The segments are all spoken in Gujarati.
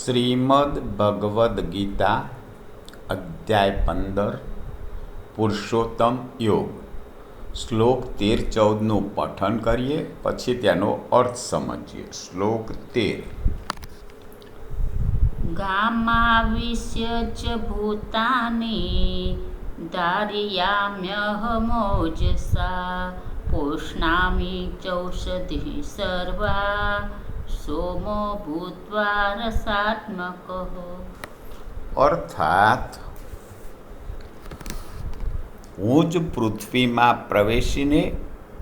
શ્રીમદ ભગવદ્ ગીતા અધ્યાય 15 પુરુષોત્તમ યોગ શ્લોક 13-14નું પઠન કરીએ, પછી તેનો અર્થ સમજીએ. શ્લોક 13. ગામાવિશ્ય ચ ભૂતાની ધારયામ્યહમોજસા પોષણામિ ચૌષધિ સર્વા સોમો ભૂત્વા રસાત્મકઃ. અર્થાત હું જ પૃથ્વીમાં પ્રવેશીને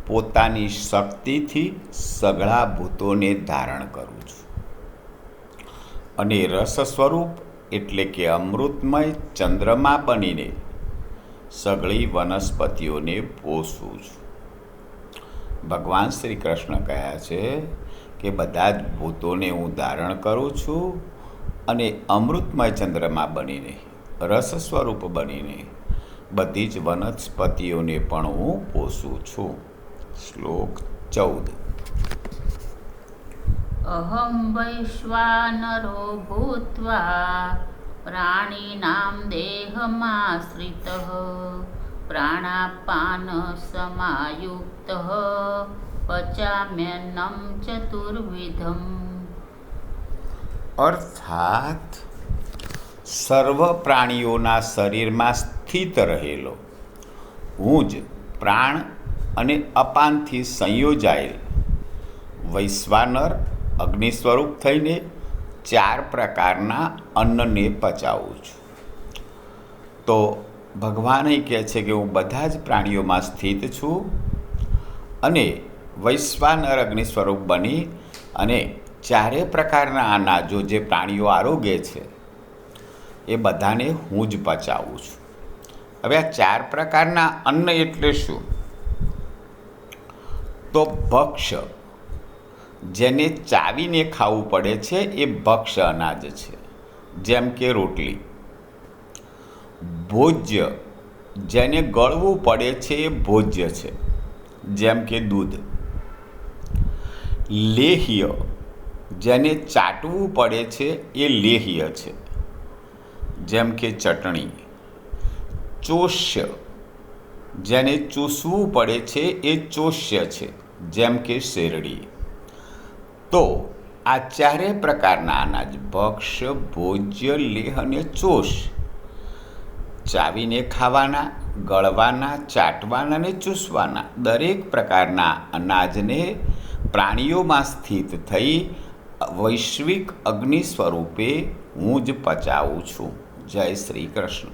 પોતાની શક્તિથી સઘળા ભૂતોને ધારણ કરું છું અને રસ સ્વરૂપ એટલે કે અમૃતમય ચંદ્રમા બનીને સઘળી વનસ્પતિઓને પોષું છું. ભગવાન શ્રી કૃષ્ણ કહ્યા છે કે બધા જ ભૂતોને હું ધારણ કરું છું અને અમૃતમય ચંદ્રમા બનીને રસ સ્વરૂપ બનીને બધી જ વનસ્પતિઓને પણ હું પોષું છું. શ્લોક 14. અહં વૈશ્વાનરો ભૂત્વા પ્રાણીનાં દેહમાશ્રિતઃ પ્રાણાપાન સમાયુક્તઃ પચામ્યન્નં ચતુર્વિધમ. અર્થાત સર્વ પ્રાણીઓના શરીરમાં સ્થિત રહેલો હું જ પ્રાણ અને અપાનથી સંયોજાયેલ વૈશ્વાનર અગ્નિ સ્વરૂપ થઈને 4 પ્રકારના અન્નને પચાવું છું. તો ભગવાન કહે છે કે હું બધા જ પ્રાણીઓમાં સ્થિત છું અને વૈશ્વાનર અગ્નિ સ્વરૂપ બની અને 4 પ્રકારના અનાજો જે પ્રાણીઓ આરોગે છે એ બધાને હું જ પચાવું છું. હવે આ 4 પ્રકારના અન્ન એટલે શું? તો ભક્ષ્ય, જેને ચાવીને ખાવું પડે છે એ ભક્ષ્ય અનાજ છે, જેમ કે રોટલી. ભોજ્ય, જેને ગળવું પડે છે એ ભોજ્ય છે, જેમ કે દૂધ. લેહ્ય, જેને ચાટવું પડે છે એ લેહ્ય છે, જેમ કે ચટણી. ચોષ્ય, જેને ચૂસવું પડે છે એ ચોષ્ય છે, જેમ કે શેરડી. તો આ 4 પ્રકારના અનાજ ભક્ષ્ય, ભોજ્ય, લેહ અને ચોષ ચાવીને ખાવાના, ગળવાના, ચાટવાના અને ચૂસવાના દરેક પ્રકારના અનાજને પ્રાણીઓમાં સ્થિત થઈ વૈશ્વિક અગ્નિ સ્વરૂપે હું જ પચાવું છું. જય શ્રી કૃષ્ણ.